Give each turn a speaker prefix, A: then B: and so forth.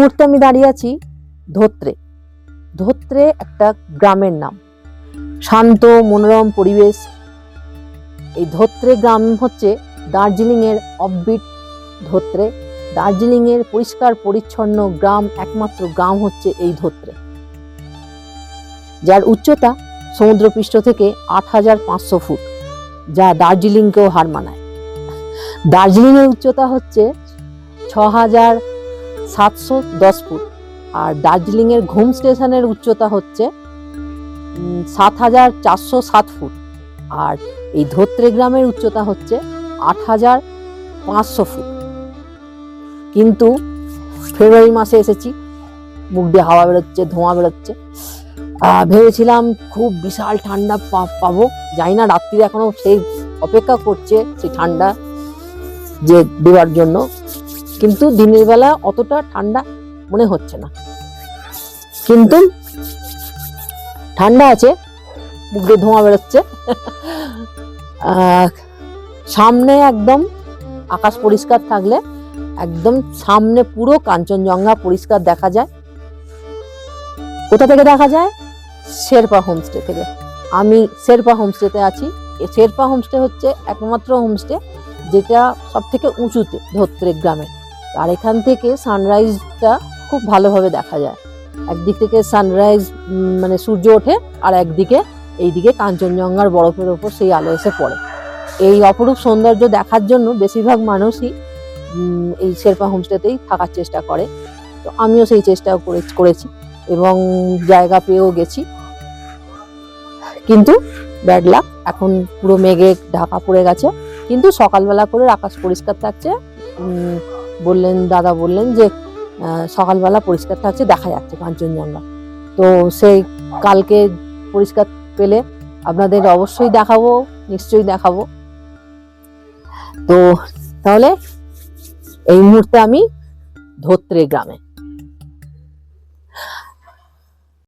A: মুহূর্তে আমি দাঁড়িয়ে আছি ধোত্রে। ধোত্রে একটা গ্রামের নাম, শান্ত মনোরম পরিবেশ। এই ধোত্রে গ্রাম হচ্ছে দার্জিলিং এর অফবিট ধোত্রে। দার্জিলিং এর পরিষ্কার পরিচ্ছন্ন গ্রাম, একমাত্র গ্রাম হচ্ছে এই ধোত্রে, যার উচ্চতা সমুদ্রপৃষ্ঠ থেকে ৮৫০০ ফুট, যা দার্জিলিংকেও হার মানায়। দার্জিলিং এর উচ্চতা হচ্ছে ৬৭১০ ফুট, আর দার্জিলিং এর ঘুম স্টেশনের উচ্চতা হচ্ছে ৭৪০৭ ফুট, আর এই ধোত্রে গ্রামের উচ্চতা হচ্ছে ৮৫০০ ফুট। কিন্তু ফেব্রুয়ারি মাসে এসেছি, মুখ দিয়ে হাওয়া বেরোচ্ছে, ধোঁয়া বেরোচ্ছে। ভেবেছিলাম খুব বিশাল ঠান্ডা পাবো, জানি না রাত্রিরে এখনো সেই অপেক্ষা করছে সেই ঠান্ডা যে দেওয়ার জন্য, কিন্তু দিনের বেলা অতটা ঠান্ডা মনে হচ্ছে না। কিন্তু ঠান্ডা আছে, মুখ দিয়ে ধোঁয়া বেরোচ্ছে। সামনে একদম আকাশ পরিষ্কার থাকলে একদম সামনে পুরো কাঞ্চনজঙ্ঘা পরিষ্কার দেখা যায়। কোথা থেকে দেখা যায়? শেরপা হোমস্টে থেকে। আমি শেরপা হোমস্টেতে আছি। শেরপা হোমস্টে হচ্ছে একমাত্র হোমস্টে যেটা সব থেকে উঁচুতে ধোত্রে গ্রামে, আর এখান থেকে সানরাইজটা খুব ভালোভাবে দেখা যায়। একদিক থেকে সানরাইজ মানে সূর্য ওঠে, আর একদিকে এইদিকে কাঞ্চনজঙ্ঘার বরফের ওপর সেই আলো এসে পড়ে। এই অপরূপ সৌন্দর্য দেখার জন্য বেশিরভাগ মানুষই এই শেরপা হোমস্টেতেই থাকার চেষ্টা করে। তো আমিও সেই চেষ্টা করেছি এবং জায়গা পেয়েও গেছি। কিন্তু ব্যাড লাক, এখন পুরো মেঘে ঢাকা পড়ে গেছে, কিন্তু সকালবেলা করে আকাশ পরিষ্কার থাকছে। দাদা বললেন যে সকালবেলা পরিষ্কার থাকছে, দেখা যাচ্ছে কাঞ্চনজঙ্ঘা। তো সেই কালকে পরিষ্কার পেলে আপনাদের অবশ্যই দেখাবো, নিশ্চয়ই দেখাবো। তো তাহলে এই মুহূর্তে আমি ধোত্রে গ্রামে।